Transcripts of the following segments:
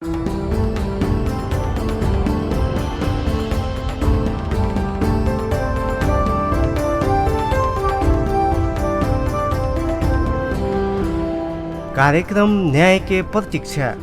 कार्यक्रम न्याय के प्रतीक्षा।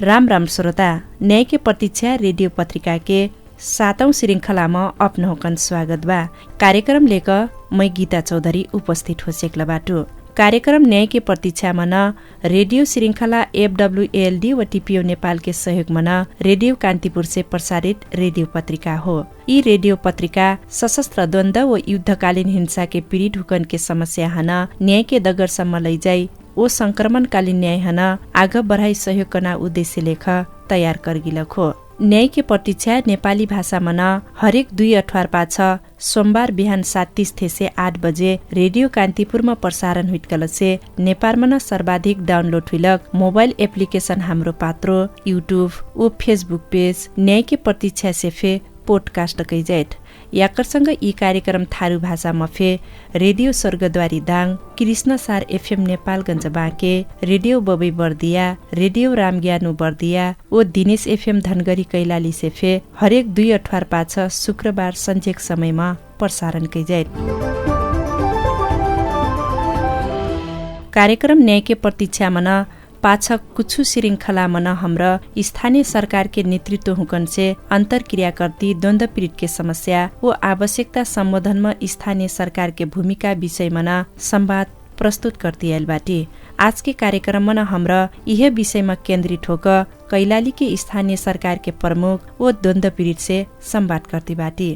राम राम श्रोता, न्याय के प्रतीक्षा रेडियो पत्रिका के 7औं श्रृंखलामा अपनहुकन स्वागत बा। कार्यक्रम लेक मै गीता चौधरी उपस्थित हो सेक्ला बाटो। कार्यक्रम न्याय के प्रतीक्षामा न रेडियो श्रृंखला FWALD व TPO नेपाल के सहयोगमा न रेडियो कान्तिपुर से प्रसारित रेडियो पत्रिका हो। यी रेडियो पत्रिका सशस्त्र द्वन्द्व व युद्धकालीन हिंसा के पीडित हुकन के समस्या हन न्याय के दगरसम्म लैजाई ओ संक्रमणकालीन न्याय हन आग बढाई सहयोग करना उद्देश्य लेख तयार करगिलक हो। न्याय के प्रतीक्षा नेपाली भाषामा न हरेक 2 अठवार पाछ सोमबार बिहान 7:30 से 8 बजे रेडियो कान्तिपुरमा प्रसारण हुइटकल से नेपालमा न सर्वाधिक डाउनलोड हुइलक मोबाइल एप्लिकेशन हाम्रो पात्रो युट्युब ओ फेसबुक पेज न्याय के प्रतीक्षा से फे पोडकास्ट कैजेट याकरसँग यी कार्यक्रम थारू भाषामा फे radio Swargadwari Dang, Krishnasar FM Nepalgunj Banke, Radio Babai Bardiya, Radio Ramgyanu Bardiya ओ दिनेश FM धनगढी कैलाली से फे हरेक 2 अठवार पाछ शुक्रबार सन्जेक समयमा प्रसारण कैजेट। कार्यक्रम न्याय के प्रतीक्षामा न पाछ कुछु श्रृंखलामा न हाम्रो स्थानीय सरकार के नेतृत्व हुकन से अंतरक्रिया करती द्वन्द्व पीड़ित के समस्या व आवश्यकता सम्बोधनमा स्थानीय सरकार के भूमिका विषयमा न संवाद प्रस्तुत करती आइल बाटी। आज के कार्यक्रममा न हाम्रो यह विषयमा केन्द्रित होक कैलाली के स्थानीय सरकार के प्रमुख व द्वन्द्व पीड़ित से संवाद करती बाटी।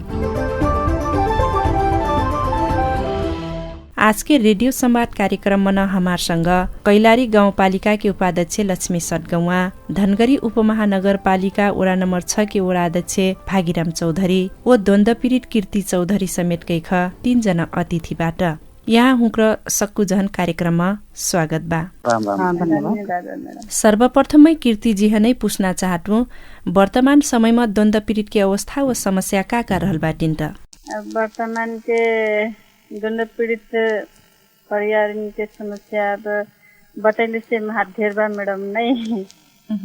आज के रेडियो संवाद कार्यक्रममा न हमारसँग कैलाली गाउँपालिका के उपाध्यक्ष लक्ष्मी सटगौवा, धनगढी उपमहानगरपालिका वडा नम्बर 6 के वडा अध्यक्ष भागीराम चौधरी व द्वन्द्व पीडित कीर्ति चौधरी समेत कैख 3 जना अतिथिबाट यहाँ हुक्र सक्कु जहन कार्यक्रममा स्वागत बा। सर्वप्रथमै कीर्ति जी नै पूछ्न चाहटु, वर्तमान समयमा द्वन्द्व पीडित के अवस्था व समस्या का रहल बाटिन् त? वर्तमान के द्वन्द्व पीड़ित परिवार के समस्या अब बतैले से ढेर बा मैडम नहीं,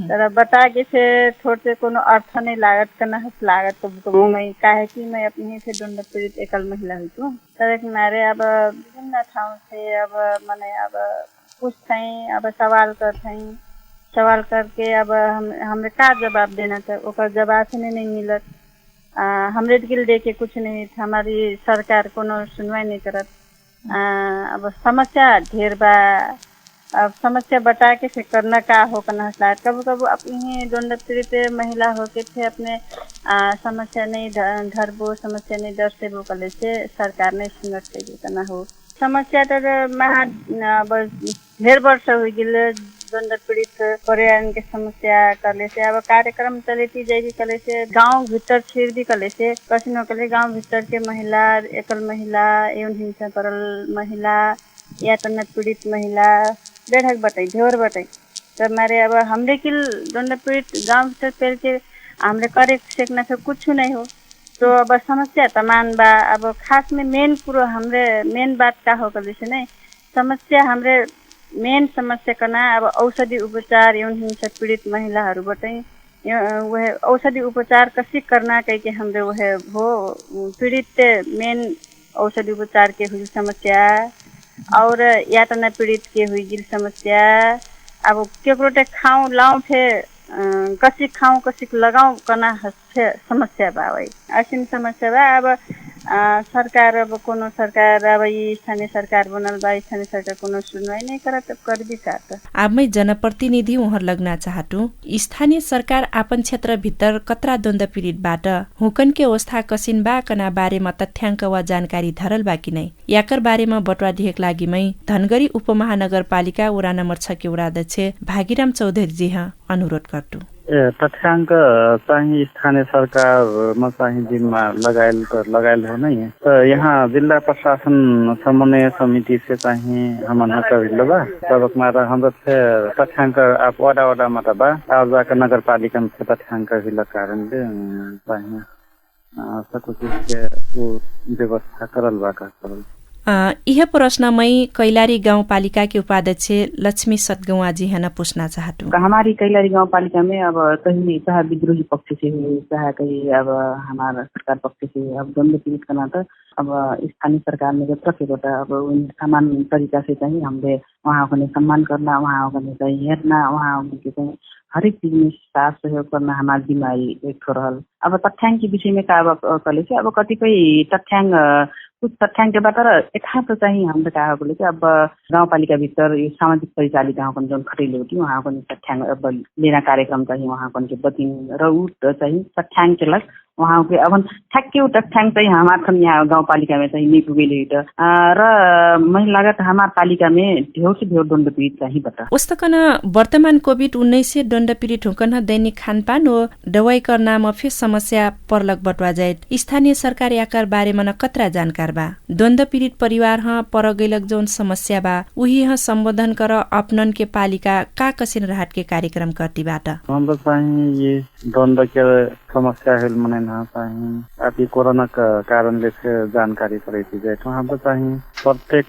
तर बता के से थोड़े से कोनो अर्थ नहीं लागत करना लागत कबू मैं काहे कि मैं अपने से द्वन्द्व पीड़ित एकल महिला हुई तो तर किनारे अब विभिन्न ठाउँ से अब मने अब पूछते अब सवाल करके अब हमरे का जवाब देना था, ओकर जवाब से नहीं मिलत। हमरे दिल देके कुछ नहीं, हमारी सरकार कोनो सुनवाई नहीं करत। अब समस्या ढेर बा, अब समस्या बता के से करना का हो करना कबू अपनी द्वन्द्व पीड़ित महिला हो के थे अपने समस्या नहीं धरबो, समस्या नहीं दर्शेबो कले से सरकार ने संघर्ष करना हो। समस्या तो ढेर वर्ष हो गए द्वन्द्व पीड़ित पर्यावरण के समस्या करले से अब कार्यक्रम चलेती जाएगी कले से गांव भीतर छिर भी कले से कसिनो कले गांव भीतर के महिला, एकल महिला एवं हिंसा करल महिला या तन्ना पीड़ित महिला बेढक बताई ढेर बताई तो हमारे अब हमरे किल द्वन्द्व पीड़ित गांव भीतर पेल के हमरे करे सेकना से कुछ नहीं हो। तो अब समस्या तमान बा। अब खास में मेन कुरो हमरे मेन बात का हो कले से नहीं समस्या हमरे मेन समस्या करना अब औषधि उपचार एवं हिंसा पीड़ित महिलाहरूबाट वह औषधि उपचार कसी करना कह के हमरे वह हो पीड़ित मेन औषधि उपचार के हुई समस्या और यातना पीड़ित के हुई समस्या। अब केकरोटे खाऊं लाऊं थे कसी खाऊं कसी लगाऊं करना समस्या बा वही असीम समस्या बा। अब सरकार अब कोनो सरकार अब स्थानीय सरकार बनल बा, स्थानीय सरकार कोनो सुनवाई नहीं करत, कर भी का त आमै जनप्रतिनिधि उहर लग्न चाहटु स्थानीय सरकार आपन क्षेत्र भित्र कतरा द्वन्द्व पीडितबाट हुकन के अवस्था कसिन बा कना बारेमा तथ्याङ्क वा जानकारी धरल बा कि नै याकर बारेमा बटवा दिएक लागि मै धनगढी उपमहानगरपालिका वडा नम्बर 6 के वडा अध्यक्ष भागीराम चौधरी जी अनुरोध गर्छु। तथ्याङ्क चाहिँ स्थानीय सरकारमा चाहिँ जिम्मा लगायल हो नहीं है। तो यहाँ जिला प्रशासन समन्वय समिति से चाहिँ हमन हकविल्लो सबक मारा हम तथ्याङ्क आप वडा मतबा और जाकर नगर पालिका में तथ्याङ्क हिल कारण चाहिँ सब कुछ के व्यवस्था करल बा का यह प्रश्नमै कैलाली गाउँपालिका के उपाध्यक्ष लक्ष्मी सतगौवा जी है पूछना चाहती हूँ। हमारी कैलाली गाँव पालिका में अब कहीं चाहे विद्रोही पक्ष से हो चाहे कहीं अब हमारा सरकार पक्ष से अब द्वंद्व पीड़ित का नाता अब स्थानीय सरकार ने जब तक अब उन समान तरीका से चाहिए हमले वहाँ को सम्मान करना, वहाँ को चाहिँ हेर्ना, वहाँ के चाहिँ हरेक चीज में साथ सहयोग करना हमारी जिम्मेवारी एक ठो रहल। अब तथ्याङ्क के विषय में का कले चाहिँ अब कतिपय तथ्याङ्क कुछ तथ्याङ्कबाट र यथार्थ चाहिँ हाम्रो कहाँ बोले चाहिँ अब गाउँपालिका भित्र यो सामाजिक परिचालित वहाँ जन खटेलो थियो वहाँ तथ्याङ्क अब लिन कार्यक्रम चाहिँ वहाँ बतिन र ऊ चाहिँ तथ्याङ्कलाई वहाँ के अब ठ्याक्कै तथ्याङ्क चाहिँ हमार यहाँ गाउँपालिका में चाहिँ नहीं पुगेले र मैले लागत हमार पालिका में ढेर से ढेर दण्ड पीड़ित चाहिँ बता उस्तकन वर्तमान कोभिड-19 दण्ड पीड़ित हुकन दैनिक खानपान हो दवाई करना में फिर समस्या परलक बटवा जाए स्थानीय सरकारी आकार बारे में कतरा जानकार बा द्वंद्व पीड़ित परिवार पर गैलक जौन समस्या बा उही संबोधन कर अपनन के पालिका का कसिन राहत के कार्यक्रम करतीबाट हाम्रो चाहिँ ये द्वंद्व के समस्या है मने ना चाहिँ अभी कोरोना का कारणले जानकारी करेती जाए तो हाम्रो चाहिँ प्रत्येक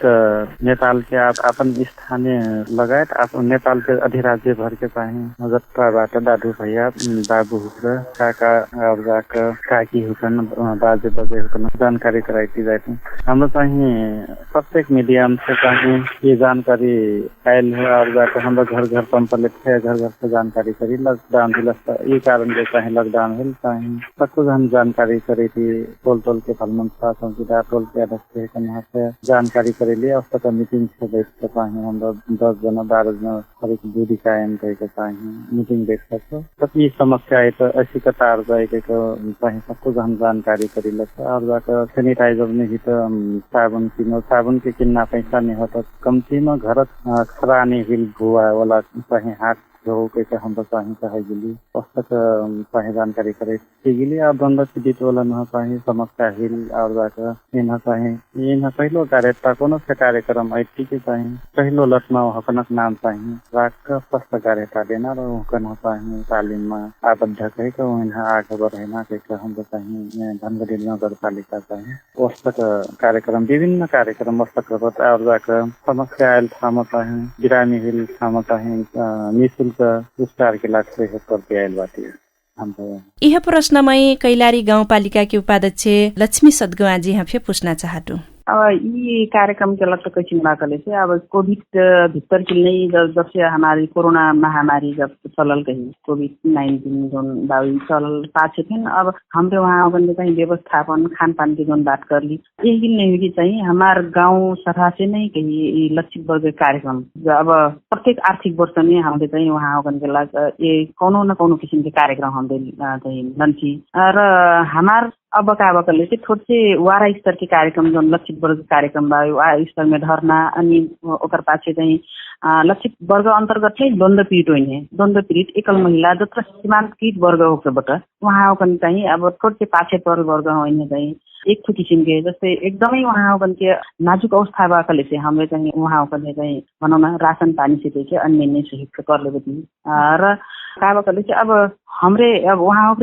नेपाल के अपन स्थानीय लगायत आफ्नो नेपाल के अधिराज्य भर के चाहिँ जत्राबाट दादु भैया बाबु हुक्र काका अर्जाका काकी हुकन बाजे बजे हुकन जानकारी कराइती जाए हाम्रो चाहिँ प्रत्येक मीडियम से चाहिँ ये जानकारी आयल है अर्जाका हाम्रो घर घर पंपलेट है घर घर से जानकारी करी लॉकडाउन दिलस ये कारण ले चाहिँ लॉकडाउन हिल चाहिँ सबको हम जानकारी करी थी टोल के फलमंसा संविदा टोल के अध्यक्ष कहाँ से जानकारी करेली अब तक मीटिंग से बैठ के चाहिए हम 10 जना 12 जना हरेक दूरी कायम करके चाहिए मीटिंग देख सकते तब ये समस्या है तो ऐसी कतार जाए के चाहिए सबको हम जानकारी करी लेते और जाकर सैनिटाइजर में ही तो साबुन के किन्ना पैसा नहीं होता कमती में घर खरानी हिल भुआ वाला चाहिए हाथ जो कैसे हम चाहिए चाहे गिली पुस्तक चाहे जानकारी करे गिली और द्वंद्व पीड़ित वाला न चाहिए समस्या हिल और जाकर इन चाहिए इन पहलो कोनो से कार्यक्रम ऐटी के चाहिए पहलो लटमा हकनक नाम चाहिए राख स्वस्थ कार्यता देना और हकन चाहिए तालीम में आबद्ध कह के वहाँ आगे बढ़ना कह हम चाहिए धनगढ़ी नगर पालिका चाहिए पुस्तक कार्यक्रम विभिन्न कार्यक्रम पुस्तक और जाकर समस्या आयल ठाम चाहिए बिरामी हिल ठाम चाहिए निःशुल्क उपचार के लाख सहयोग करते आयल बाटी यह प्रश्नमै कैलाली गाउँपालिका के उपाध्यक्ष लक्ष्मी सतगौवा जी हम पूछना चाहतु अब ये कार्यक्रम के लग कैसे मिलाकर से अब कोविड भीतर के नहीं जब से हमारी कोरोना महामारी जब चलल गई कोविड-19 जो दावी चलल पाछे थे अब हमरे वहाँ कहीं व्यवस्थापन खान पान की जोन बात कर ली यही नहीं हुई चाहिए हमारे गाँव सभा से नहीं कही लक्षित वर्ग कार्यक्रम अब प्रत्येक आर्थिक वर्ष में हमले चाहिँ वहाँ के लग ये कोनो न कोनो किसिम के कार्यक्रम हमले चाहिँ लन्ची र हमार अब काबकले चाहिँ थोड़े से वारा स्तर के कार्यक्रम जो लक्षित वर्ग कार्यक्रम भयो वारा स्तर में धरना अनि ओकर पाछे चाहिँ लक्षित वर्ग अंतर्गत चाहिँ द्वंद्व पीड़ित हुने द्वंद्व पीड़ित एकल महिला जत्र सीमांकित वर्ग होबाट वहाँ चाहिँ अब थोड़े से पाछे पर वर्ग होने चाहिँ एक थो किसिम के जस्तै एकदमै वहाँ के नाजुक अवस्था भएकोले चाहिँ हाम्रो चाहिँ वहाँ चाहिँ भनौँ न राशन पानी से चाहिँ अन्य नै सहयोग गर्लेपछि र काबकले चाहिँ अब हमरे अब वहाँ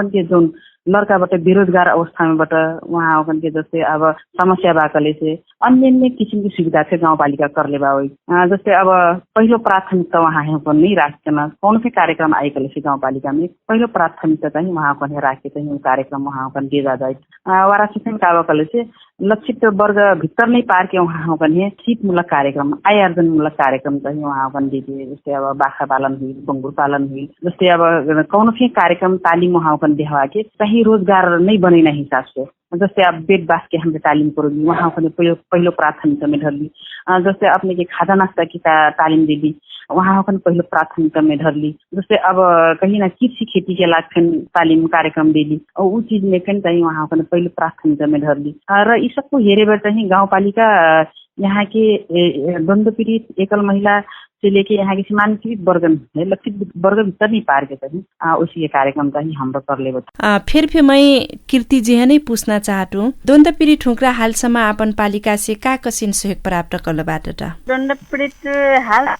के जुन लड़काबाट बेरोजगार अवस्थाबाट वहाँ के जस्तै अब समस्या भएकोले चाहिँ अन्य किसिमको सुविधा चाहिँ गाउँपालिका करले भयो जस्तै अब पहिलो प्राथमिकता वहाँ पनि राख्न कौन से कार्यक्रम आएकोले चाहिँ गाउँपालिका में पहिलो प्राथमिकता चाहिँ वहाँ पनि राखे चाहिँ कार्यक्रम वहाँ पनि दिया जाए वारा सिस्टम काबकले चाहिँ लक्षित वर्ग भित्र नै पार्के वहाँ पनि सिपमूलक कार्यक्रम आय आर्जनमूलक कार्यक्रम चाहिँ वहाँ पनि दिए जस्तै अब बाख्रा पालन हुई बङ्गुर पालन हुई जस्तै अब कौन से कार्यक्रम तालिम वहाँ पनि देखावा के कहीं रोजगार नहीं बने हिसाब से जैसे अब बेड बास के हमने तालीम करोगी वहाँ पहिलो प्राथमिकता में धरली जैसे अपने के खाजा नाश्ता की तालीम दिली वहाँ पहिलो प्राथमिकता में धरली जैसे अब कहीं ना कृषि खेती के लाख तालीम कार्यक्रम दिली और ऊ चीज में चाहिँ वहाँ पहिलो प्राथमिकता में धरली र यी सबको हेरेर चाहिँ गाउँपालिका यहाँ के द्वंद्व पीड़ित एकल महिला से लेके यहाँ की सीमांकित वर्ग है लक्षित वर्ग भीतर नहीं पार के चाहिए उसी कार्यक्रम चाहिए हम करले फिर मैं कीर्ति जी ने पूछना चाहतु द्वंद्व पीड़ित ठुक्रा हालसम्म आपन पालिका से का कसिन सहयोग प्राप्त करलबाट द्वंद्व पीड़ित हाल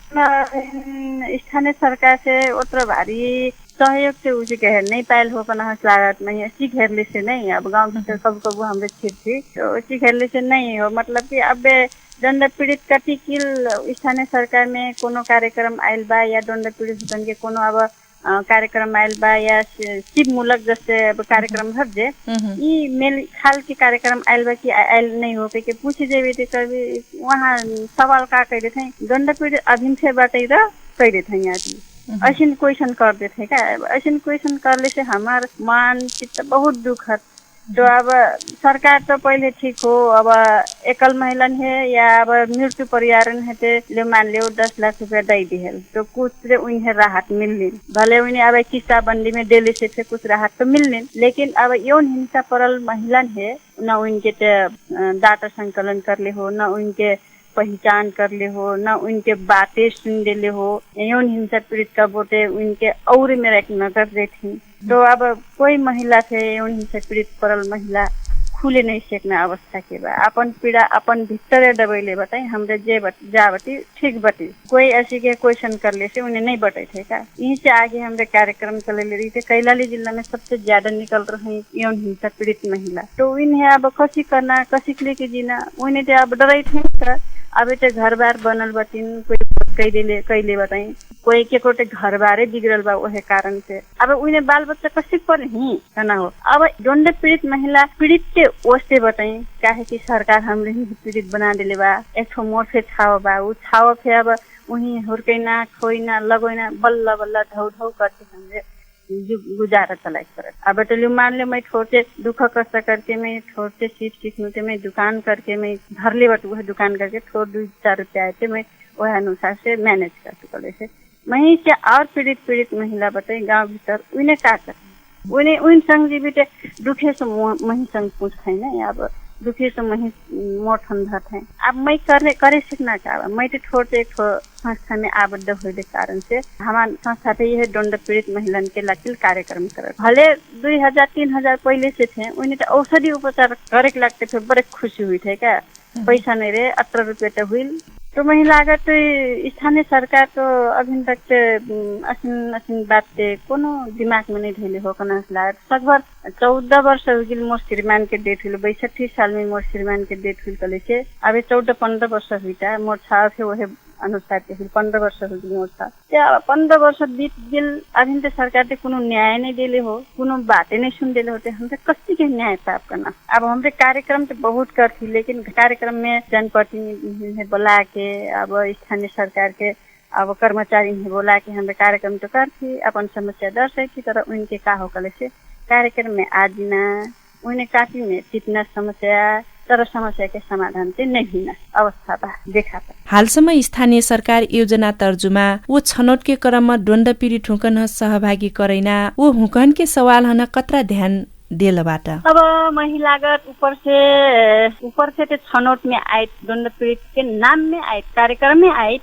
स्थानीय सरकार से उतना भारी सहयोग से उसी के नहीं पायल हो पना लागत में इसी घेरले से नहीं। अब गाँव भीतर कब कब हम थी तो इसी घेरले से नहीं हो, मतलब कि अब दण्ड पीड़ित कति किल स्थानीय सरकार में कोनो कार्यक्रम आयल बा या दण्ड पीड़ित हुकन के कोनो अब कार्यक्रम आयल बा या शिवमूलक जैसे अब कार्यक्रम हर जे ये मेल खाल के कार्यक्रम आयल बा कि आयल नहीं हो के पूछे जेबे तो कभी वहाँ सवाल का कह देते हैं दण्ड पीड़ित अधीन से बाटे र कह देते हैं यहाँ ऐसे क्वेश्चन कर देते हैं क्या। ऐसे क्वेश्चन करले से हमार मन चित्त बहुत दुखद। तो अब सरकार तो पहले ठीक हो, अब एकल महिला है या अब मृत्यु परिवारन है तो मान लियो 10 लाख रुपया दे दिहल तो कुछ उन्हें राहत मिलनी, भले उन्हें अब किस्सा बंदी में डेली से कुछ राहत तो मिलनी, लेकिन अब यौन हिंसा परल महिला है न उनके डाटा संकलन कर ले हो, न उनके पहचान कर ले हो, न उनके बातें सुन ले हो। यौन हिंसा पीड़ित का बोटे उनके और मेरा एक नजर देती। तो अब कोई महिला से यौन हिंसा पीड़ित परल महिला खुले नहीं सकना अवस्था के बा। अपन पीड़ा अपन भीतर दबैले बताई हमरे जे जा बटी ठीक बटी, कोई ऐसी के क्वेश्चन कर ले से उन्हें नहीं बटे थे का। यहीं से आगे हमरे कार्यक्रम चले ले रही थे। कैलाली जिला में सबसे ज्यादा निकल रहे हैं यौन हिंसा पीड़ित महिला। तो इन्हें अब कसी करना कसी के लेके जीना उन्हें तो अब डराई थे। अब तो घर बार बनल बतिन कोई कैले बताई कोई के कोटे घर बारे बिगड़ल बा वही कारण से अब उन्हें बाल बच्चा कसी पर ही ना हो। अब दण्ड पीड़ित महिला पीड़ित के ओसे बताई काहे कि सरकार हमरे ही पीड़ित बना दिले बा। एक ठो मोर से छाव बा उ छाव फे अब वही हुर्कैना खोइना लगोइना बल्ल बल्ल धौ धौ करके हमरे गुजारा चलाए करत। अब तो मान ले मैं छोटे दुख कष्ट करके मैं छोटे सीखने थे मैं दुकान करके मैं घर ले बट वह दुकान करके थोड़ 2-4 रुपया आए थे मैं वह अनुसार से मैनेज कर चुके से वहीं से और पीड़ित महिला बताए गांव भीतर उन्हें का कर उन्हें उन संग जी बेटे दुखे से मही संग पूछ है ना। अब दुखे से मही मोर ठंडत है। अब मैं करे सीखना चाह मैं तो छोटे एक संस्था में आबद्ध होने कारण से हमारे संस्था पे यह दण्ड पीड़ित महिला के लकील कार्यक्रम कर भले 2000-3000 पहले से थे उन्हें तो औषधि उपचार करे के लगते थे। बड़े खुशी हुई थे क्या पैसा नहीं रे 18 रुपये तो हुई। तो महिला लागत स्थानीय सरकार तो अभी तक असिन बात कोनो दिमाग में नहीं धैले हो कना लागत। लगभग 14 वर्ष हो गई मोर श्रीमान के डेट हुई 62 साल में मोर श्रीमान के डेट हुई कले से अब 14-15 वर्ष हुई मोर छाव थे वही अनुसार के 15 वर्ष हो गई मोर छाव 15 वर्ष बीत गेल। अभी तो सरकार ने कोनो न्याय नहीं दिले हो, कोनो बातें नहीं सुन दिले होते। हम कसी के न्याय प्राप्त करना। अब हमारे कार्यक्रम तो बहुत करती लेकिन कार्यक्रम में जनप्रतिनिधि बुला के अब स्थानीय सरकार के अब कर्मचारी बोला कि हमारे कार्यक्रम तो करती अपन समस्या दर्शाई थी तर उनके का हो कले से कार्यक्रम में आदिना उन्हें काफी में चितना समस्या तर समस्या के समाधान चाहिँ नहीं अवस्था बा देखा था। हालसम्म स्थानीय सरकार योजना तर्जुमा वो छनौट के क्रम में दण्ड पीड़ित हुकन सहभागी करैना वो हुकन के सवाल हन कतरा ध्यान देलबाट। अब महिलागत ऊपर से तो छनौट में आए दण्ड पीड़ित के नाम में आए कार्यक्रम में आए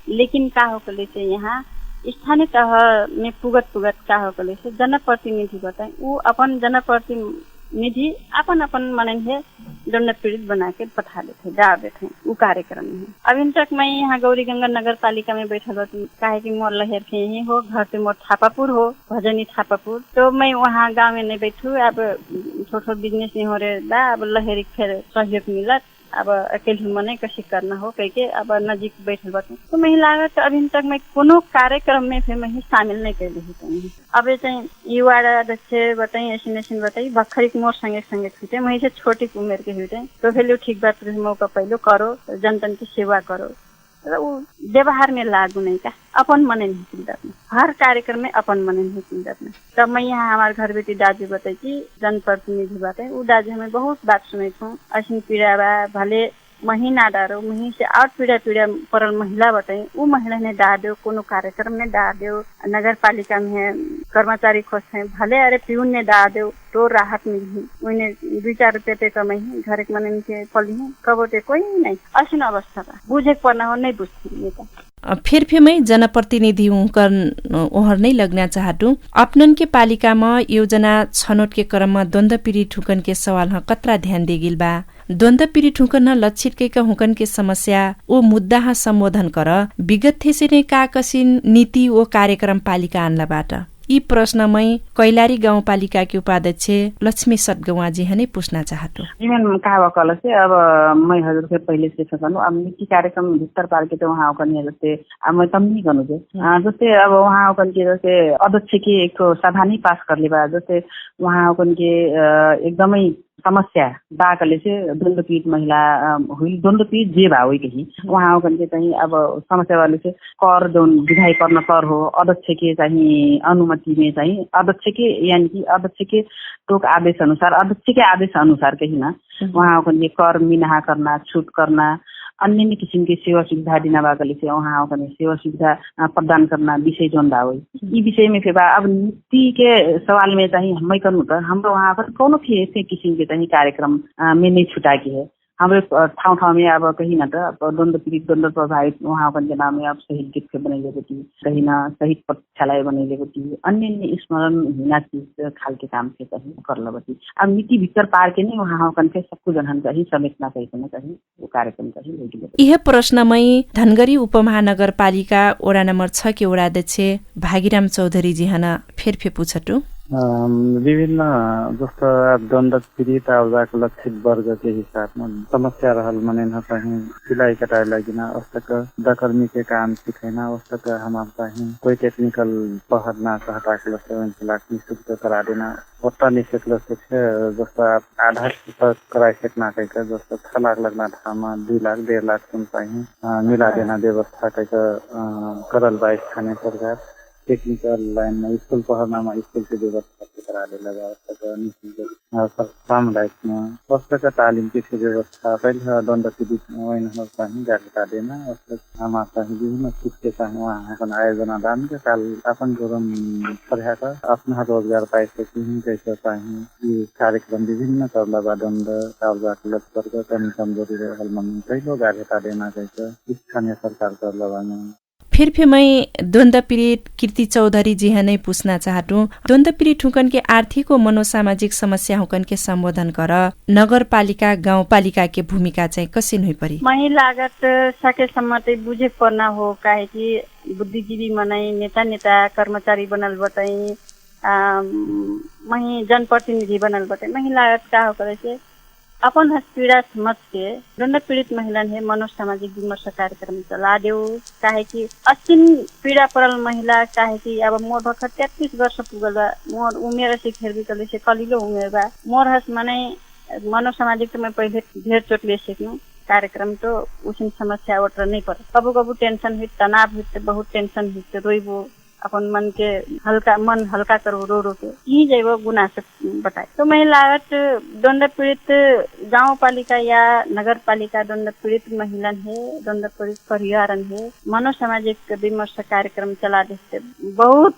लेकिन का हो कले से यहाँ स्थानीय तह में पुगत का हो कले से जनप्रतिनिधि बताए वो अपन जनप्रतिनिधि अपन माने है दण्ड पीड़ित बना के पठा देते डाल देते वो कार्यक्रम में। अभी तक मैं यहाँ गौरी गंगा नगर पालिका में बैठा हूँ काहे कि मोर लहर के यही हो घर से मोर थापापुर हो भजनी थापापुर। तो मैं वहाँ गाँव में नहीं बैठू। अब छोटो बिजनेस नहीं हो रहा अब लहर फिर सहयोग मिलत अब अकेले मने कसी करना हो कह के अब नजीक बैठल बात तो मैं लागत अभी तक मैं कोनो कार्यक्रम में फिर मैं शामिल नहीं कर रही। अब चाहिँ युवा अध्यक्ष बताई ऐसी बताई भखरी मोर संगे छुटे मैं से छोटी उम्र के हुए तो फिर ठीक बात मौका पहले करो जनता की सेवा करो वो व्यवहार में लागू नहीं का अपन मने नहीं चिंतत में हर कार्यक्रम में अपन मने नहीं चिंतत में। तब मैं यहाँ हमारे घर बेटी दाजू बताई कि जनप्रतिनिधि बताए वो दाजू हमें बहुत बात सुने थो ऐसी पीड़ा बा भले महीना डारो मही से और पीड़ा परल महिला बताई वो महिला ने डाल दो कोनो कार्यक्रम में डाल दो नगर पालिका में कर्मचारी खोज है भले अरे प्यून ने डाल दो तो राहत मिली उन्हें 2-4 रुपये पे कमाई घर एक मन के पली है कबोटे कोई नहीं असन अवस्था बा बुझे पर्ना हो नहीं बुझती फिर मैं जनप्रतिनिधि ओहर नहीं लगना चाहतु अपनन के पालिका में योजना छनौट के क्रम में द्वंद्व पीड़ित हुकन के सवाल कतरा ध्यान देगिल बा द्वंद्व पीड़ित हुकन लक्षित के हुकन के समस्या वो मुद्दा संबोधन कर विगत थे से का कसिन नीति वो कार्यक्रम पालिका आनलाबाट यी प्रश्नमै कैलाली गाउँपालिकाकी उपाध्यक्ष लक्ष्मी सतगौवाजी हनै पूछ्न चाहतो इमेन कहा कल से अब मैं हजुर से पहिले से सकनु अब नीति कार्यक्रम भित्र पार्के त वहाँ कन्या जस्तै अब मैं तम्नी गर्नु जे जस्तै अब वहाँ कन्या जस्तै अध्यक्ष के एक सभा नै पास करले बा जस्तै वहाँ कन्या एकदमै समस्या बाकले चाहिँ द्वन्द्वपीडित महिला हुई द्वन्द्वपीडित जे भए कहीं वहाँ चाहिँ अब समस्या वाले चाहिँ कर जुन विधायी गर्न कर हो अध्यक्ष के चाहिँ अनुमति में चाहिँ अध्यक्ष के यानी कि अध्यक्ष के टोक आदेश अनुसार अध्यक्ष के आदेश अनुसार कहीं ना वहाँ कर मिनाहा करना छूट करना अन्य किसिम के सेवा सुविधा दिना बाकले चाहिँ वहाँ सेवा सुविधा प्रदान करना विषय जोन बा यी विषय में फिर अब नीति के सवाल में चाहिँ हम करनु त हाम्रो वहाँ पर कोनो भी ऐसे किसिम के चाहिँ कार्यक्रम में नहीं छुटा के है हाम्रो ठाउँ में अब कहीं न त द्वन्द्व पीडित द्वन्द्व प्रभावित वहाँ के नाम में अब शहीद गिफ्ट बनैलेको थी कहीं न शहीद प्रतीक्षालय बनैलेको थी अन्य स्मरण हिना चीज खालके काम से कहीं करलबती अब नीति भीतर पार के नहीं वहाँ के सबको जनहन चाहिँ समेटना चाहिँ वो कार्यक्रम चाहिँ लैगिले यह प्रश्नमै धनगढ़ी उपमहानगरपालिका वडा नम्बर 6 के वडाध्यक्ष भागीराम चौधरी जी हन फेरफे पूछटु विभिन्न जस्तो द्वन्द्व पीडित आउजाको लक्षित वर्ग के हिसाबमा समस्या रहल मनेन चाहिँ सिलाई कटाई लागिन औसतक दकर्मी के काम सिखैन औसतक हमार चाहिँ कोई टेक्निकल पहर ना चाहता के लक्ष्य लाख निशुल्क करा देना ओटा निशुल्क शिक्षा जस्तो आधा तक कराई सकना कैका जस्तो 6 लाख लगना ठामा 2 लाख 1.5 लाख चाहिँ मिला देना व्यवस्था कैका करल बा स्थानीय सरकार टेक्निकल लाइन में स्कूल पढ़ना में स्कूल की व्यवस्था करा दे लगा सामुदायिक में पुस्तक तालीम की व्यवस्था पहले द्वन्द्व पीड़ित चाहिँ जागरूकता देना हमारा विभिन्न शिक्षक चाहिँ वहाँ आयोजना दान के काल अपन गरम पढ़ाकर अपना रोजगार पाए सकें कैसे चाहिँ कार्यक्रम विभिन्न करलबा द्वन्द्व कालजात वर्ग कमी कमजोरी रहल मन पहिलो जागरूकता देना कैसे स्थानीय सरकार करलबा में फिरफेमै द्वन्द्व पीडित कीर्ति चौधरी जी हनै पूछना चाहटु द्वन्द्व पीडित हुकन के आर्थिक और मनोसामाजिक समस्या हुकन के संबोधन कर नगरपालिका गाउँपालिका के भूमिका चाहिँ कसिन हुई परी महिला लागत सकेसम्म चाहिँ बुझे पर्ना हो काहे कि बुद्धिजीवी मनाई नेता कर्मचारी बनल बताई मही जनप्रतिनिधि बनल बताई महिला लागत का हो करे से अपन पीड़ा समझ के द्वन्द्व पीड़ित महिला ने मनोसामाजिक विमर्श कार्यक्रम चला देऊ काहे कि असीम पीड़ा पड़ल महिला काहे कि अब मोर भर्खर 33 वर्ष पुगल बा मोर उमेर से खेर कले से कलिलो उमेर बा मोर हस माने मनोसामाजिक तो मैं पहले ढेर चोट ले सकूं कार्यक्रम तो उसिन समस्या उठ नहीं पड़े कबू टेंशन हुई तनाव हुई बहुत टेंशन हुई रोइबो अपन मन के मन हल्का करो रो के यही जैव गुनासो बताए तो महिला द्वन्द्व पीड़ित गाँव पालिका या नगर पालिका द्वन्द्व पीड़ित महिला है द्वन्द्व पीड़ित परिवार है मनोसामाजिक विमर्श कार्यक्रम चला देते बहुत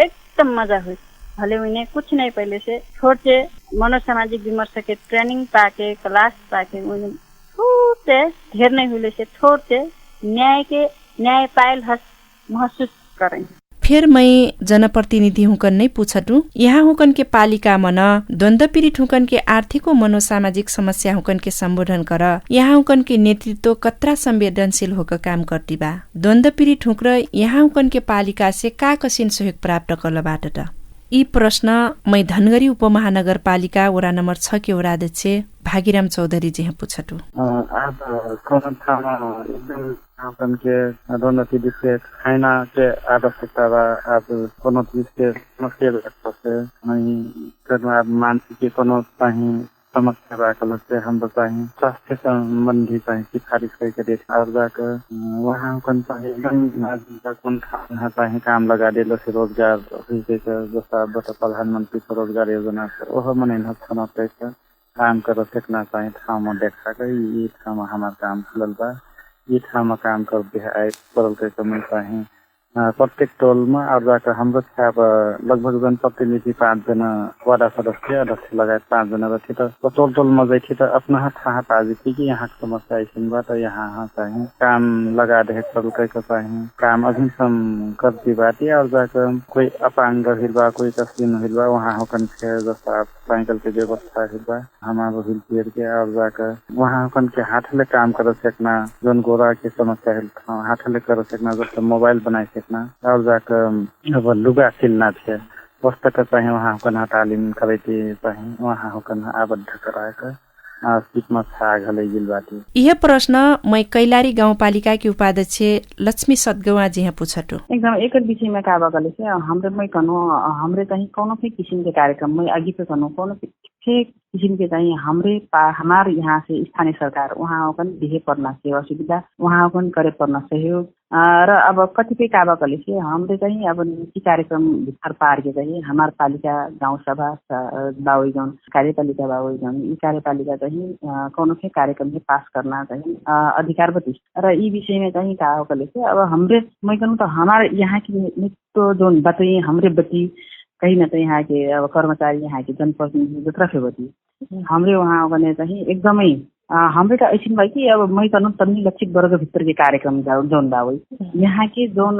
एकदम मजा हुई भले उन्हें कुछ नहीं पहले से छोटे मनोसामाजिक विमर्श के ट्रेनिंग पाके क्लास पाके उन्हें छोटे ढेर नहीं हुए से छोटे न्याय पायल हस महसूस करें फिर मैं जनप्रतिनिधि हुकन नै पूछटु यहाँ हुकन के पालिका मन द्वन्द्व पीड़ित हुकन के आर्थिक और मनोसामाजिक समस्या हुकन के संबोधन कर यहाँ हुकन के नेतृत्व कतरा संवेदनशील होकर काम करती बा द्वन्द्व पीड़ित हुक यहाँ हुकन के पालिका से का कसिन सहयोग प्राप्त करलबाट त यी प्रश्न मैं धनगढ़ी उपमहानगरपालिका वडा नम्बर 6 के वडाध्यक्ष भागीराम चौधरी जी पूछटु आज एकदम के द्वन्द्व पीड़ित के खाना के आवश्यकता बा आज कोनो चीज के समस्या नहीं मानसिक के कोनो चाहिँ समस्या भएको से हाम्रो चाहिँ स्वास्थ्य सम्बन्धी चाहिँ सिफारिस करके और जाकर वहाँ कुन चाहिँ काम लगा दिलो से रोजगार जस्ता प्रधानमन्त्री रोजगार योजना ओहो मनाइन छन काम कर सकना चाहिँ ठाउँमा देखाएको यी ठाउँमा हाम्रो काम खुलल बा यी ठाउँमा काम गर्दै आए परल के समय चाहिँ प्रत्येक टोलमा और जाकर हाम्रो अब लगभग जनप्रतिनिधि 5 जना वडा सदस्य अध्यक्ष लगायत 5 जना रहे तो टोलमा जाइ थियो त अपना थाहा पाए कि यहाँ समस्या आइसिनबाट यहाँ चाहिँ काम लगा दे परलको चाहिँ काम अझैसम्म करती बाटी और जाकर कोई अपाङ्ग हिलबा कोई कसिन हिलबा वहाँ होकन थे जस्ता साइकिल के व्यवस्था हिलबा हमारो हिल पेड़ के और जाकर वहाँ होकन के हाथले काम कर सकना जोन गोरा के समस्या हिल हाथले कर सकना जस्तो मोबाइल बनाए सिक्न और जाकर अब लुगा सिल्ना थे वस्तु का चाहिए वहाँ होकर तालिम करेती चाहिए वहाँ होकर आबद्ध कराएका सिपमा छाग हलै गिलबाटी यह प्रश्न मैं कैलाली गाउँपालिकाकी उपाध्यक्ष लक्ष्मी सदगौवाजी यहाँ पूछटो एकदम एकर विषयमा का बगले से हमरे मैं कनो हमरे चाहिँ कौनो भी किसिम के कार्यक्रम में अघि पे कनो कौनो भी किसिम के चाहिँ हमारे यहाँ से स्थानीय सरकार वहाँ होकन दिहे पर्न सेवा सुविधा वहाँ होकन करे पर्न सहयोग र अब कतिपय काबाकले से हमरे चाहिँ अब नीति कार्यक्रम भित्र पार के चाहिँ हमार पालिका गाउँ सभा बावई गाउँ कार्यपालिका बावई गाउँ यी कार्यपालिका चाहिँ कौनो भी कार्यक्रम के पास करना चाहिँ अधिकारवती र यी विषयमा चाहिँ काबाकले से अब हमरे मैं कहूँ तो हमारे यहाँ की नित्य जोन बताइए हमरे बती कहीं न कहीं यहाँ के अब कर्मचारी यहाँ के जनप्रतिनिधि जत्रा फेवती हमरे वहाँ गने चाहिँ एकदमै हाम्रो त ऐसिन भयो कि अब मैं कहूँ तन्नी लक्षित वर्ग भित्र के कार्यक्रम जोन बावई यहाँ के जोन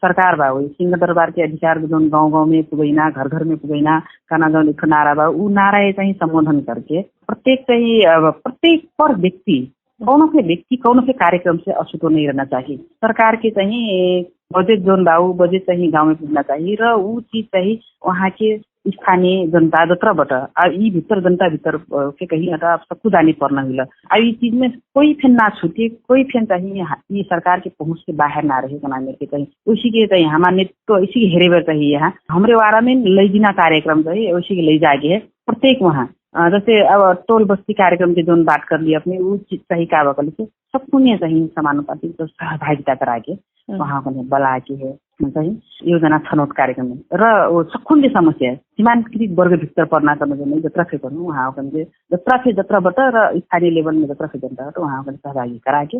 सरकार बावई सिंहदरबार के अधिकार जोन गाँव गाँव में पुगैना घर घर में पुगैना काना जोन एक नारा बा ऊ नारा चाहिँ संबोधन करके प्रत्येक चाहिँ अब प्रत्येक पर व्यक्ति कौन से कार्यक्रम से अछूतो नहीं रहना चाहिए सरकार के चाहिँ बजेट जोन बाऊ बजेट चाहिँ गाँव में पुग्न चाहिए र ऊ चीज चाहिँ वहाँ के स्थानीय जनता जत्रबाट अब यी भित्र जनता भित्र के कहीं न त सबको जाने पर्न हुई अब ये चीज में कोई फेन ना छूटे कोई फेन चाहिए ये सरकार के पहुंच के बाहर ना रहे बनाने के चाहिए उसी के चाहिए हमारे नेतृत्व इसी के हेरेबर चाहिए यहाँ हमारे वारा में लैदिना कार्यक्रम चाहिए उसी के ले जाके है प्रत्येक वहाँ जैसे अब टोल बस्ती कार्यक्रम के जोन बात कर लिया अपने वो चीज सही का बकल से सबको नहीं चाहिए समानुपातिक तो सहभागिता करा के वहाँ को बला के है चाहिँ योजना छनौट कार्यक्रम र सकुन्ले समस्या सीमान्तकृत वर्ग भित्र पर्ना चाहिँ जत्रा फे गर्नु उहाँ पनि जत्राबाट र स्थानीय लेभलमा जत्रा फे जनताबाट उहाँ पनि सहभागी गराके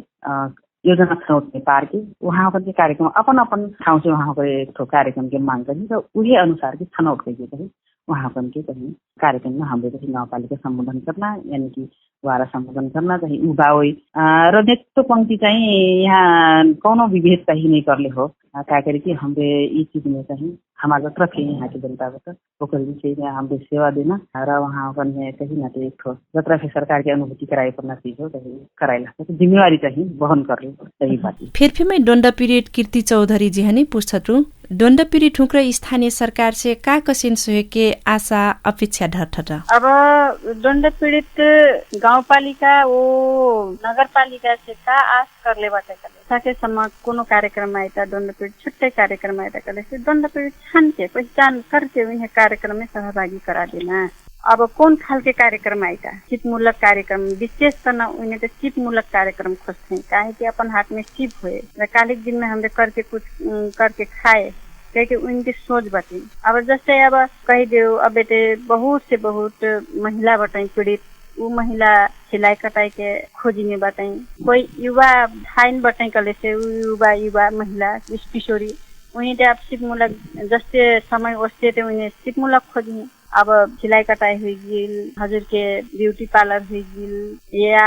योजना छनौट में पार के वहाँ पनि कार्यक्रम अपन ठाउँ चाहिँ वहाँ एक कार्यक्रम के माग गर्ने र उही अनुसार के छनौट करके चाहिँ वहाँ पनि के चाहिँ कार्यक्रममा हाम्रो चाहिँ गाउँपालिका सम्बोधन करना यानी कि वारा सम्बोधन करना चाहिँ उबावई र नेतृत्व पंक्ति चाहिँ यहाँ कौनो विभेद चाहिँ नहीं करले हो क्या करे कि हमरे ये चीज में चाहिँ हमारे तरफ ही यहाँ की जनता ओकर विषय में हमरे सेवा देना र वहाँ कहीं न कहीं एक जत्रा से सरकार की अनुभूति कराए पर्ना चीज हो कहीं कराइला तो जिम्मेवारी चाहिँ वहन करले सही बात फिर मैं डोंडा पीरियड कीर्ति चौधरी जी हनी पूछतु डोंडा पीरियड ठुक्र स्थानीय सरकार से का कसिन सहयोग के आशा अपेक्षा ढट अब डोंडा पीड़ित गाउँपालिका वो नगरपालिका से का आश करले बाटे सकेसम्म कोनो कार्यक्रम आइता डोंडा पीड़ित छुट्टे कार्यक्रम आइता कले से डोंडा पीड़ित छान के पहचान करके उन्हें कार्यक्रम में सहभागी करा देना अब कौन खाल के कार्यक्रम आइता चिपमूलक कार्यक्रम विशेष करना उन्हें तो चिपमूलक कार्यक्रम खोजते हैं काहे कि अपन हाथ में चिप हुए कालिक दिन में हमने करके कुछ करके खाए कहे उनकी सोच बती अब जैसे अब कही दो अब बेटे बहुत से बहुत महिला बताई पीड़ित वो महिला सिलाई कटाई के खोजी में बताई कोई युवा धाइन बताई कले से युवा महिला किशोरी उन्हें आप सिपमूलक जस्ते समय वस्ते थे उन्हें सिपमूलक खोजी अब सिलाई कटाई हुई गिल हजुर के ब्यूटी पार्लर हुई गिल या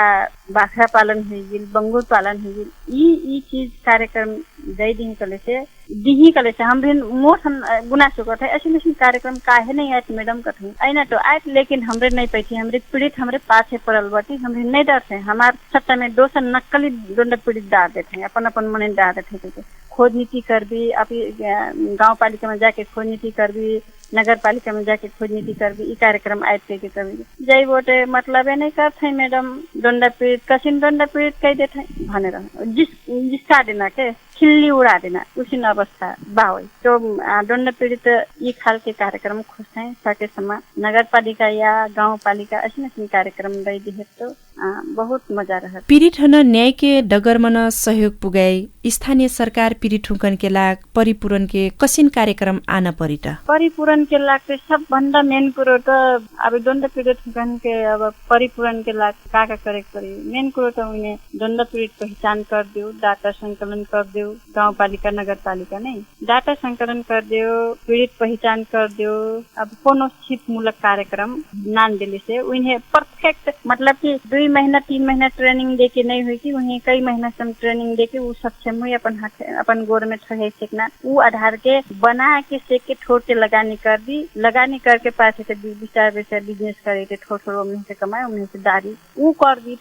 बाख्रा पालन हुई गिल बंगुर पालन हुई गिल ये चीज कार्यक्रम दिन कले से हमरे मोठन गुनासो करते ऐसे कार्यक्रम काहे नहीं आए मैडम कथे ऐना तो आए लेकिन हमरे नहीं पैथी हमरे पीड़ित हमरे पाछे पड़ल बाटी हमरे नहीं डरते हमारे सट्टा में दोसर नक्कली डोंडा पीड़ित डाल देते अपन मने डाल देते खोज नीति कर भी आप गाँव पालिका में जाके खोज नीति कर भी नगर पालिका में जाके खोज नीति कर भी कार्यक्रम आयत के कभी जय वोटे मतलब नहीं करते मैडम डोंडा पीड़ित कसिन डोंडा पीड़ित कह देते भनेर जिसका देना के खिल्ली उड़ा देना उसी अवस्था बावई तो डोंडा पीड़ित ये खाल के कार्यक्रम खोजते हैं सकेसम्म नगर पालिका या गाँव पालिका ऐसे कार्यक्रम दे दिए तो बहुत मजा रहा पीड़ित हन न्याय के डगर मन सहयोग पुगाई स्थानीय सरकार पीड़ित हुकन के लाग परिपूरण के कसिन कार्यक्रम आना परिटा परिपूरण के लाग के सबभन्दा मेन कुरो त अब डोंडा पीड़ित हुकन के अब परिपूरण के लाग का करे परी मेन कुरो त उन्हें डोंडा पीड़ित पहचान कर दियो डाटा संकलन कर दियो गाँव पालिका नगर पालिका नहीं डाटा संकलन कर दियो पीड़ित पहचान कर दियो अब कोनो छिप मूलक कार्यक्रम नान दिले से उन्हें परफेक्ट मतलब कि 2 महीना 3 महीना ट्रेनिंग देके नहीं हुई कि उन्हें कई महीना से ट्रेनिंग देके वो सक्षम हुई अपन गोर में ठहे सीखना वो आधार के बना के सेक के ठोर के लगानी करके पास से विचार बिजनेस करे थे ठोर उन्हें से कमाए उन्हें से दारी वो कर दी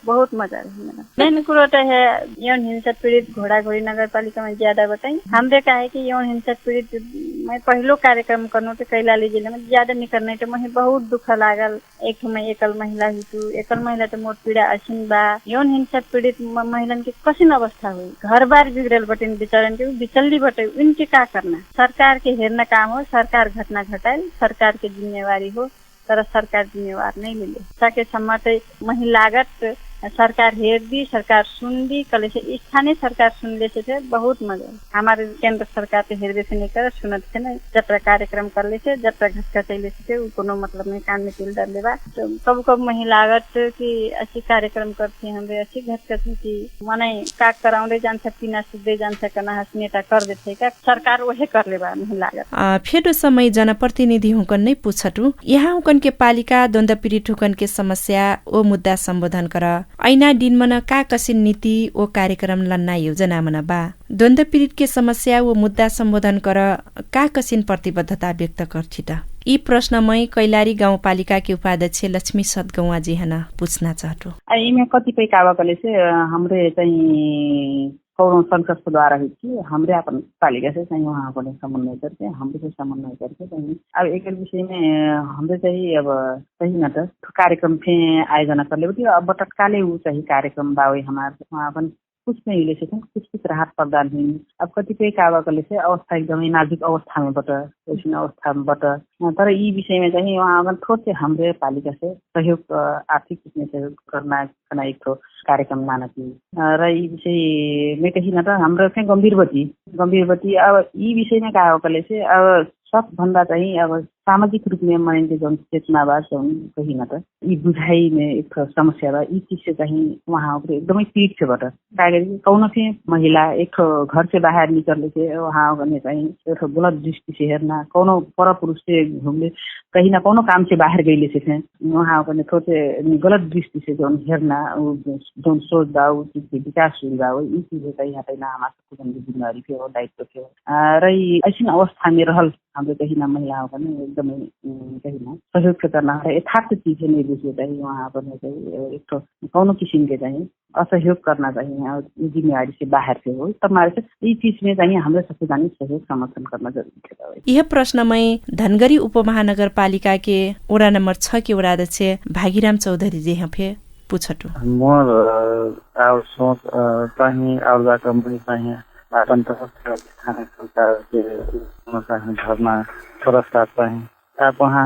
बहुत मजा रही मैडम। मेन कुरो तो है यौन हिंसा पीड़ित घोड़ाघोड़ी नगर पालिका में ज्यादा बताई। हमरे का है कि यौन हिंसा पीड़ित मैं पहलो कार्यक्रम करनो तो कैलाली जिले में ज्यादा नहीं करने तो मुझे बहुत दुख लागल। एक मैं एकल महिला हितु एकल महिला तो मोट पीड़ा असिन बा। यौन हिंसा पीड़ित महिलन की कसिन अवस्था हुई, घर बार बिगड़ल बटे बिचारन के बिचल्ली बटे, उनके क्या करना? सरकार के हेरना काम हो, सरकार घटना घटाए, सरकार की जिम्मेवारी हो, तर सरकार जिम्मेवार नहीं मिले सके सम्म महिलागत सरकार हेर दी, सरकार सुन दी, कल से स्थानीय सरकार सुन ले से बहुत मजा। हमारे केंद्र सरकार तो हेरबे से नहीं कर सुनत से नहीं, जब कार्यक्रम कर ले से जब घटका चले से कोनो मतलब नहीं कान में तिल डर लेवा। तो कब कब महिलागत की अच्छी कार्यक्रम करती हमें अच्छी घटका की मने का कराउंडे जान सकती ना सुधे जान सकना हसनेता कर देते का सरकार वही कर लेवा महिलागत। फेडो समय जनप्रतिनिधि हुकन नहीं पूछटू यहाँ हुकन के पालिका द्वन्द पीड़ित हुकन के समस्या ओ मुद्दा सम्बोधन कर ऐना दिन मन का कसिन नीति ओ कार्यक्रम लन्ना योजना मन बा द्वन्द पीड़ित के समस्या वो मुद्दा सम्बोधन कर का कसिन प्रतिबद्धता व्यक्त गर्छिट। यी प्रश्नमै कैलाली गाउँपालिका के उपाध्यक्ष लक्ष्मी सदगौवा जी हन पूछना चाहटो। यीमे कतिपय कावाकले चाहिँ हमरे चाहिँ कौन संसद के द्वारा हुई थी, हमरे अपन पालिका से चाहिए वहाँ पर समन्वय करके हमरे से समन्वय करके चाहिए। अब एक विषय में हमरे चाहिए अब सही न तो कार्यक्रम थे आयोजना कर ले अब बटकाले वो चाहिए कार्यक्रम बावे हमारे वहाँ अपन कुछ नहीं ले सकते, कुछ राहत प्रदान हुई। अब कतिपय कावाकले से अवस्था एकदमै नाजुक अवस्था में वैसी अवस्था में तर यी विषय में चाहिए वहाँ अपन थोड़े हमरे पालिका से सहयोग आर्थिक रूप सहयोग करना एक ठो कार्यक्रम लाना चाहिए। र यी विषय में कहीं न तो हाम्रो चाहिँ गम्भीरवती अब यी विषय में कावाकले से अब सबभन्दा चाहिँ अब सामाजिक रूप में मानिने जुन चेतनावाद कहीं न तो यी बुझाई में एक समस्या बा यी चीज से चाहिँ वहाँ एकदमै पीड़ित छ बट कागज कौन से महिला एक घर से बाहर निकलने से वहाँ गर्ने चाहिँ एक गलत दृष्टि से हेर्ना कौन पर पुरुष से घूमले कहीं ना कौन काम से बाहर गईले से वहाँ गर्ने थोड़े गलत दृष्टि से जो हेर्ना जो सोच बा विकास हुई बा यी चीज चाहिँ हटाइना हमारे जिम्मेवारी थियो दायित्व थियो। र ऐसी अवस्था में रहल हाम्रो कहीं ना महिलाओं का एकदमै कहीं ना सहयोग करना है यथार्थ चीज नहीं बुझे चाहिए वहाँ पर चाहिए एक तो कौन किसिम के चाहिए असहयोग करना चाहिए जिम्मेवारी से बाहर से हो तमारे से यी चीज में चाहिए हाम्रो सबैजना सहयोग समर्थन करना जरूरी है। यह प्रश्नमै धनगढ़ी उपमहानगरपालिका के वडा नम्बर 6 के वडा अध्यक्ष भागीराम चौधरी जी हफे पूछटु मोर और सोच चाहिए और जाकर मुझे चाहिए अपन तरफ स्थानीय सरकार के धरना पुरस्कार चाहिए। आप वहाँ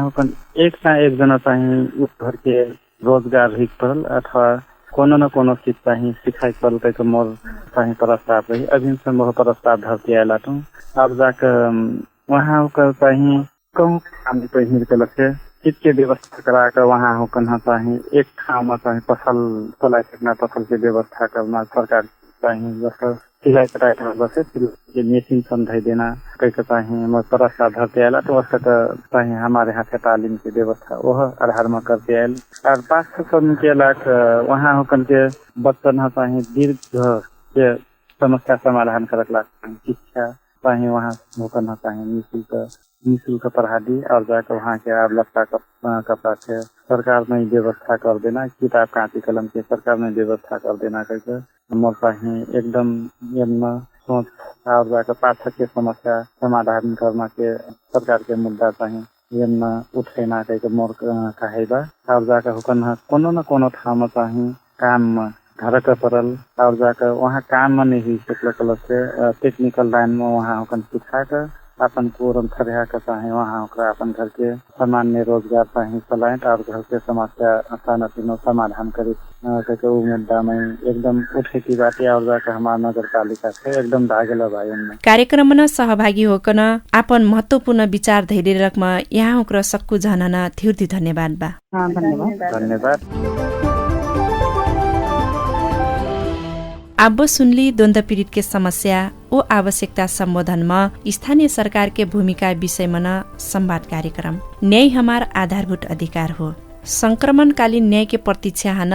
एक ना एक जना चाहिए उस घर के रोजगार हित परल अथवा कोनो न कोनो चीज चाहिए सिखाई परल कहीं मोर चाहिए प्रस्ताव रही अभी से मोह प्रस्ताव धरती आला तो अब जाकर वहाँ चाहिए कहूँ काम पहिर के लक्ष्य चीज के व्यवस्था करा कर वहाँ हो करना चाहिए एक ठाव में चाहिए फसल चला सकना फसल की व्यवस्था करना सरकार चाहिए जैसे सिलाई कटाई बसे फिर मशीन समझाई देना कहीं चाहिए मैं प्रस्ताव धरते आला तो उसका चाहिए हमारे यहाँ से तालीम की व्यवस्था वह आधार में करते आयल और 500 के लाख वहाँ होकर के बच्चन चाहिए दीर्घ के समस्या समाधान करक शिक्षा चाहिए वहाँ होकर चाहिए निःशुल्क पढ़ा दी और जाकर वहाँ के आवश्यकता कपड़ा के सरकार ने व्यवस्था कर देना किताब कापी कलम के सरकार ने व्यवस्था कर देना करके मोर चाहिए एकदम सोच और जाकर पाठक के समस्या समाधान करना के सरकार के मुद्दा चाहिए उठेना करके मोर कहेगा और जाकर हुकन कोनो न कोनो ठाव में चाहिए काम में घर का परल और जाकर वहाँ काम में नहीं हुई सकल से टेक्निकल लाइन में वहाँ हुकन सिखा कर अपन कोरम खरिया का चाहे वहाँ अपन घर के सामान्य रोजगार चाहे चलाएं और घर के समस्या सानो समाधान करे करके वो मुद्दा में एकदम उठे की बात और जाकर हमारा नगर पालिका से एकदम भागेला भाई उनमें कार्यक्रम में सहभागी होकन अपन महत्वपूर्ण विचार धैर्य रकमा यहाँ होकर सक्कु जानना थ्युर्ती धन्यवाद बा। धन्यवाद। अब सुनली द्वन्द पीड़ित के समस्या ओ आवश्यकता सम्बोधन में स्थानीय सरकार के भूमिका विषय में संवाद कार्यक्रम न्याय हमार आधारभूत अधिकार हो संक्रमणकालीन न्याय के प्रतीक्षा हन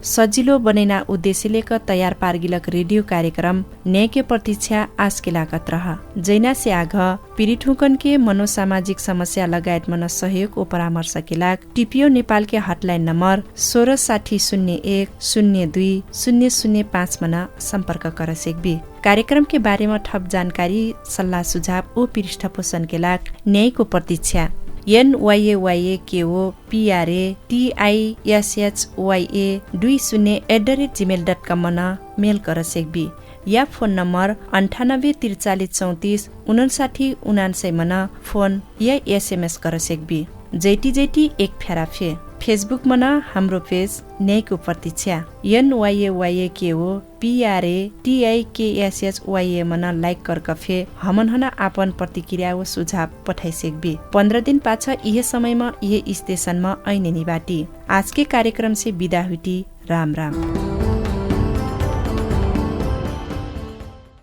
सजिलो बनैना उद्देश्यले क तयार पारगिलक रेडियो कार्यक्रम न्याय के प्रतीक्षा आज के लागत रह जैना से आघ पीड़ितहुकन के मनोसामाजिक समस्या लगायत मन सहयोग ओ परामर्श के लाग टिपियो नेपाल के हटलाइन नम्बर 166001020005 मना सम्पर्क कर सेक्बी। कार्यक्रम के बारे में ठप जानकारी सल्लाह सुझाव ओ पृष्ठ पोषण के लाग न्यायको प्रतीक्षा NYAYKOPRATISHYA20@gmail.com मना मेल कर सेक्बी या फोन नम्बर 9843345959 मना फोन या SMS कर सेक्बी। जैटी एक फेराफे फेसबुक मना हाम्रो पेज न्यायको प्रतीक्षा NYAYKOPRATIKSHYA मना लाइक कर कफे हमन हना आपन प्रतिक्रिया व सुझाव पठाइ सेक्बी। 15 दिन पाछा यह समय में यह स्टेशन में ऐने निबाटी। आज के कार्यक्रम से विदा हुटी। राम राम।